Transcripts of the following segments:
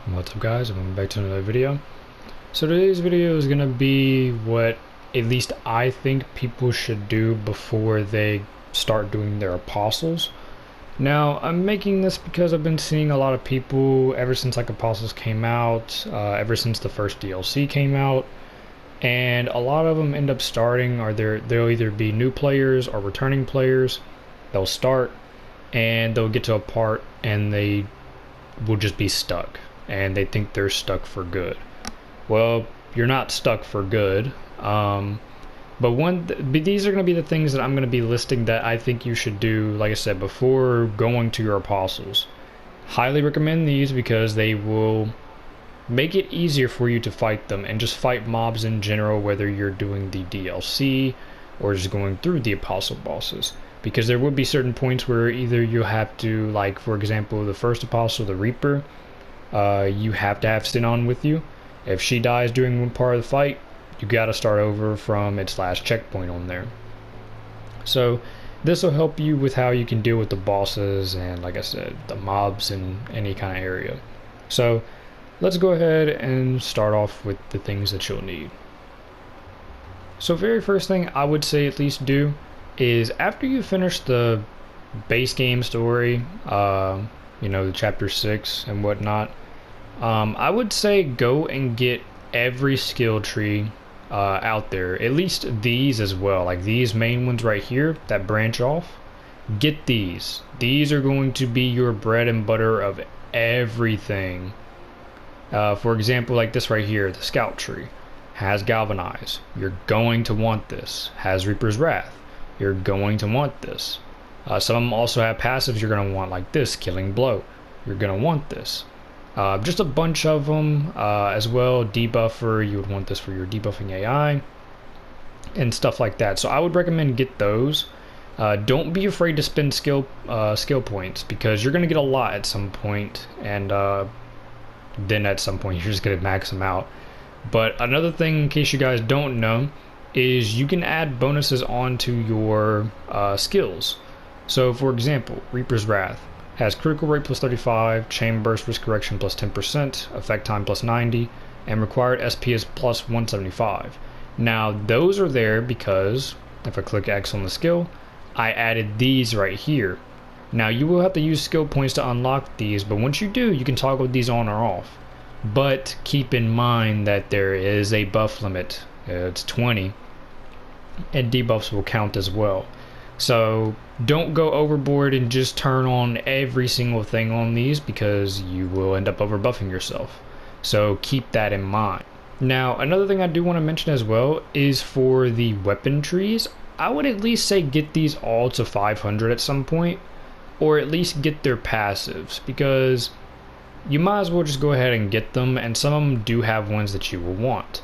What's up guys, and welcome back to another video. So today's video is going to be what at least I think people should do before they start doing their apostles. Now I'm making this because I've been seeing a lot of people ever since like apostles came out, ever since the first DLC came out, and a lot of them end up starting, or they'll either be new players or returning players. They'll start and they'll get to a part and they will just be stuck, and they think they're stuck for good. Well, you're not stuck for good. But these are going to be the things that I'm going to be listing that I think you should do, like I said, before going to your apostles. Highly recommend these because they will make it easier for you to fight them and just fight mobs in general, whether you're doing the DLC or just going through the apostle bosses. Because there will be certain points where either you have to, like for example, the first apostle, the Reaper, you have to have Sin on with you. If she dies during one part of the fight, you gotta start over from its last checkpoint on there. So this will help you with how you can deal with the bosses and, like I said, the mobs in any kind of area. So let's go ahead and start off with the things that you'll need. So very first thing I would say at least do is, after you finish the base game story, you know, the chapter 6 and whatnot, I would say go and get every skill tree out there, at least these as well, like these main ones right here that branch off. Get these are going to be your bread and butter of everything. For example, like this right here, the scout tree has galvanize, you're going to want this. Has Reaper's Wrath, you're going to want this. Some of them also have passives you're going to want, like this, Killing Blow, you're going to want this. Just a bunch of them as well. Debuffer, you would want this for your debuffing AI and stuff like that. So I would recommend get those. Don't be afraid to spend skill points, because you're going to get a lot at some point, and then at some point you're just going to max them out. But another thing, in case you guys don't know, is you can add bonuses onto your skills. So for example, Reaper's Wrath has critical rate plus 35, chain burst risk correction plus 10%, effect time plus 90, and required SP is plus 175. Now those are there because if I click X on the skill, I added these right here. Now you will have to use skill points to unlock these, but once you do, you can toggle these on or off. But keep in mind that there is a buff limit. It's 20, and debuffs will count as well. So don't go overboard and just turn on every single thing on these, because you will end up overbuffing yourself. So keep that in mind. Now another thing I do want to mention as well is for the weapon trees, I would at least say get these all to 500 at some point, or at least get their passives, because you might as well just go ahead and get them, and some of them do have ones that you will want.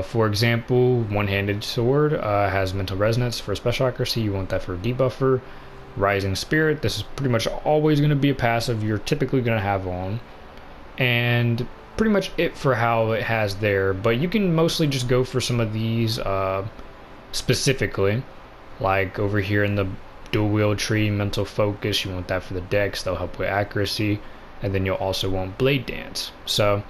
For example, one-handed sword has mental resonance for special accuracy, you want that for a debuffer. Rising spirit, this is pretty much always going to be a passive you're typically going to have on, and pretty much it for how it has there. But you can mostly just go for some of these specifically, like over here in the dual wield tree, mental focus, you want that for the dex, they'll help with accuracy, and then you'll also want blade dance. So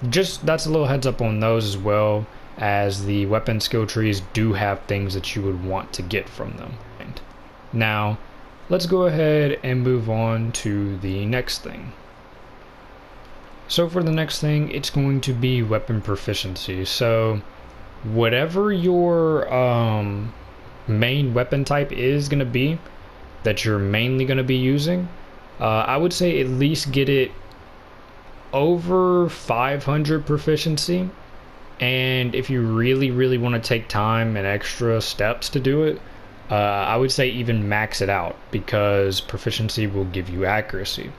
just that's a little heads up on those, as well as the weapon skill trees do have things that you would want to get from them. Now let's go ahead and move on to the next thing. So for the next thing, it's going to be weapon proficiency. So whatever your main weapon type is going to be that you're mainly going to be using, I would say at least get it over 500 proficiency. And if you really want to take time and extra steps to do it, I would say even max it out, because proficiency will give you accuracy.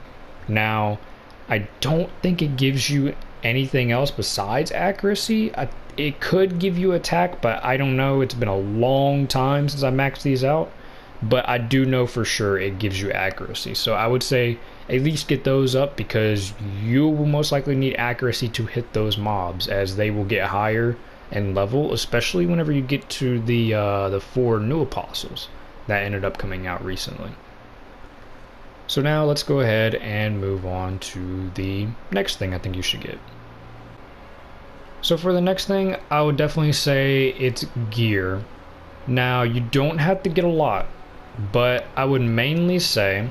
Now I don't think it gives you anything else besides accuracy. It could give you attack, but I don't know, it's been a long time since I maxed these out. But I do know for sure it gives you accuracy, so I would say at least get those up, because you will most likely need accuracy to hit those mobs, as they will get higher in level, especially whenever you get to the 4 new apostles that ended up coming out recently. So now let's go ahead and move on to the next thing I think you should get. So for the next thing, I would definitely say it's gear. Now, you don't have to get a lot, but I would mainly say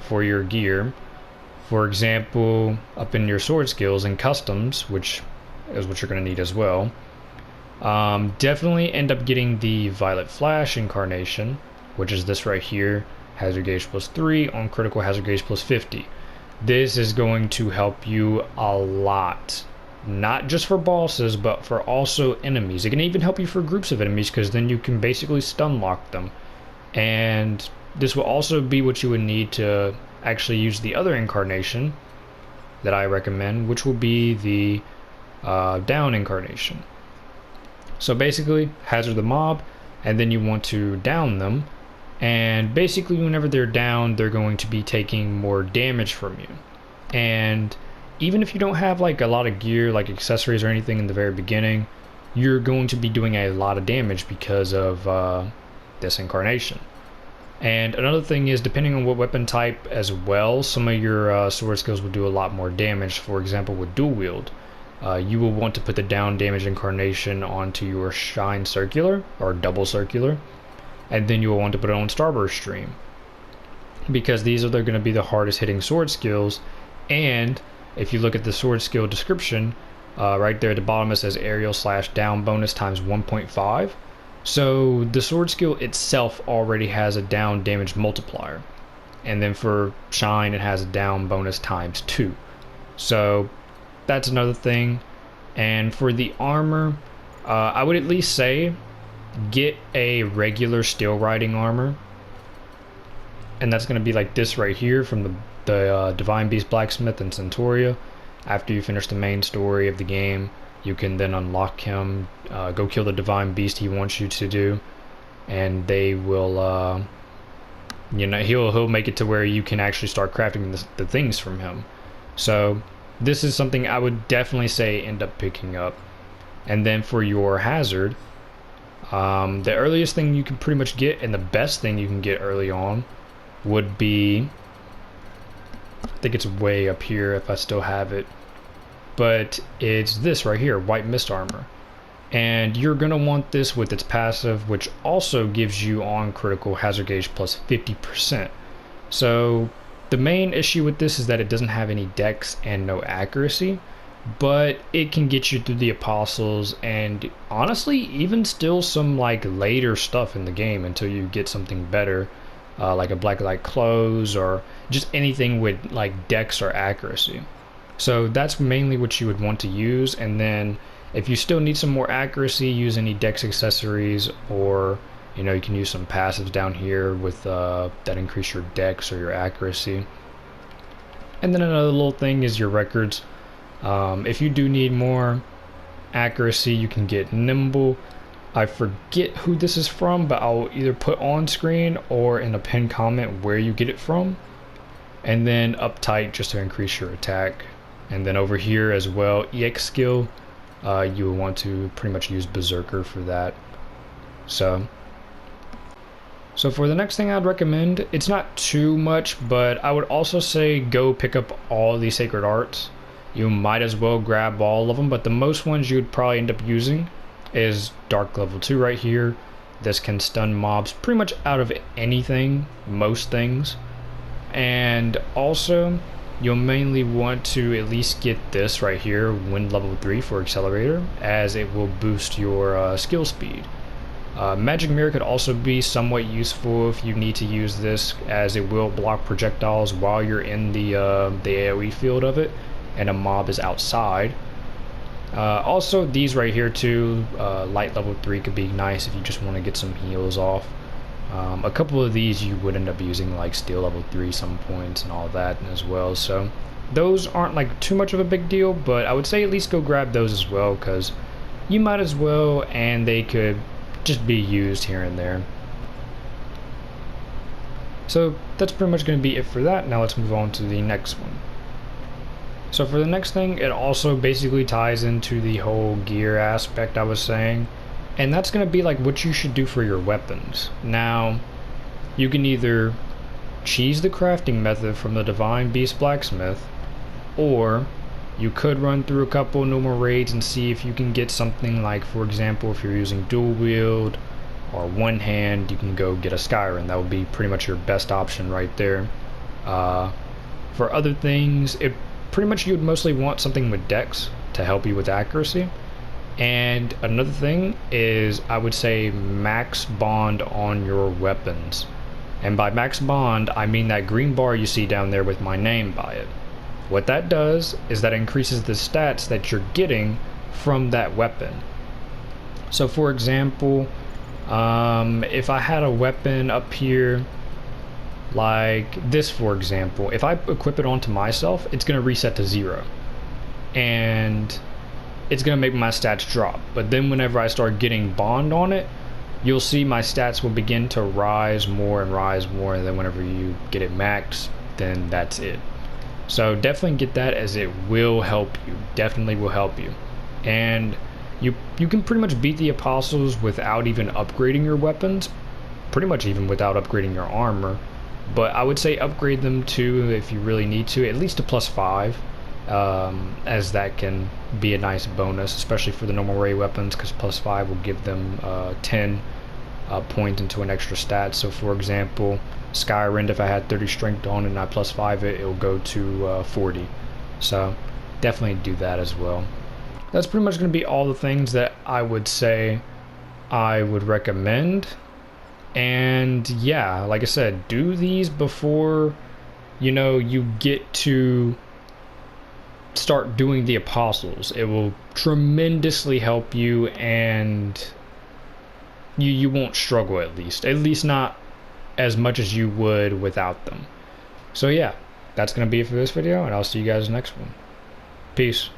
for your gear, for example, up in your sword skills and customs, which is what you're going to need as well, definitely end up getting the Violet Flash incarnation, which is this right here, hazard gauge +3 on critical hazard gauge +50. This is going to help you a lot. Not just for bosses, but for also enemies. It can even help you for groups of enemies, because then you can basically stun lock them. And this will also be what you would need to actually use the other incarnation that I recommend, which will be the down incarnation. So basically, hazard the mob, and then you want to down them. And basically, whenever they're down, they're going to be taking more damage from you. And even if you don't have like a lot of gear, like accessories or anything in the very beginning, you're going to be doing a lot of damage because of this incarnation. And another thing is, depending on what weapon type as well, some of your sword skills will do a lot more damage. For example, with dual wield, you will want to put the down damage incarnation onto your shine circular or double circular, and then you will want to put it on starburst stream, because these are going to be the hardest hitting sword skills. And if you look at the sword skill description, right there at the bottom it says aerial / down bonus times 1.5. So the sword skill itself already has a down damage multiplier. And then for shine, it has a down bonus times 2. So that's another thing. And for the armor, I would at least say get a regular steel riding armor. And that's going to be like this right here from the Divine Beast Blacksmith and Centauria. After you finish the main story of the game, you can then unlock him, go kill the Divine Beast he wants you to do, and they will, he'll make it to where you can actually start crafting the things from him. So this is something I would definitely say end up picking up. And then for your hazard, the earliest thing you can pretty much get, and the best thing you can get early on, would be, I think it's way up here if I still have it, but it's this right here, White Mist Armor. And you're going to want this with its passive, which also gives you on critical hazard gauge +50%. So the main issue with this is that it doesn't have any dex and no accuracy, but it can get you through the apostles and honestly even still some like later stuff in the game until you get something better, like a Black Light Close or just anything with like dex or accuracy. So that's mainly what you would want to use. And then if you still need some more accuracy, use any dex accessories, or you can use some passives down here with that increase your dex or your accuracy. And then another little thing is your records. If you do need more accuracy, you can get Nimble. I forget who this is from, but I'll either put on screen or in a pinned comment where you get it from. And then Uptight, just to increase your attack. And then over here as well, EX skill, you will want to pretty much use Berserker for that. So for the next thing I'd recommend, it's not too much, but I would also say go pick up all the Sacred Arts. You might as well grab all of them, but the most ones you would probably end up using is Dark Level 2 right here. This can stun mobs pretty much out of anything, most things. And also, you'll mainly want to at least get this right here, Wind Level 3 for Accelerator, as it will boost your skill speed. Magic Mirror could also be somewhat useful if you need to use this, as it will block projectiles while you're in the AoE field of it and a mob is outside. Also, these right here too, Light Level 3 could be nice if you just want to get some heals off. A couple of these you would end up using like Steel Level 3 some points and all that as well, so those aren't like too much of a big deal, but I would say at least go grab those as well, because you might as well, and they could just be used here and there. So that's pretty much going to be it for that. Now let's move on to the next one. So for the next thing, it also basically ties into the whole gear aspect I was saying, and that's going to be like what you should do for your weapons. Now, you can either cheese the crafting method from the Divine Beast Blacksmith, or you could run through a couple normal raids and see if you can get something like, for example, if you're using dual wield or one hand, you can go get a Skyrim. That would be pretty much your best option right there. For other things, it pretty much you would mostly want something with dex to help you with accuracy. And another thing is, I would say max bond on your weapons. And by max bond, I mean that green bar you see down there with my name by it. What that does is that increases the stats that you're getting from that weapon. So for example, if I had a weapon up here like this, for example, if I equip it onto myself, it's going to reset to 0. And it's going to make my stats drop. But then whenever I start getting bond on it, you'll see my stats will begin to rise more, and then whenever you get it maxed, then that's it. So definitely get that, as it will help you. Definitely will help you. And you can pretty much beat the apostles without even upgrading your weapons, pretty much even without upgrading your armor. But I would say upgrade them to, if you really need to, at least a +5, as that can be a nice bonus, especially for the normal ray weapons, because +5 will give them 10 points into an extra stat. So for example, Skyrim, if I had 30 strength on and I +5 it, it'll go to 40. So definitely do that as well. That's pretty much going to be all the things that I would say I would recommend. And yeah, like I said, do these before you get to start doing the apostles. It will tremendously help you, and you won't struggle, at least not as much as you would without them. So yeah, that's gonna be it for this video, and I'll see you guys next one. Peace.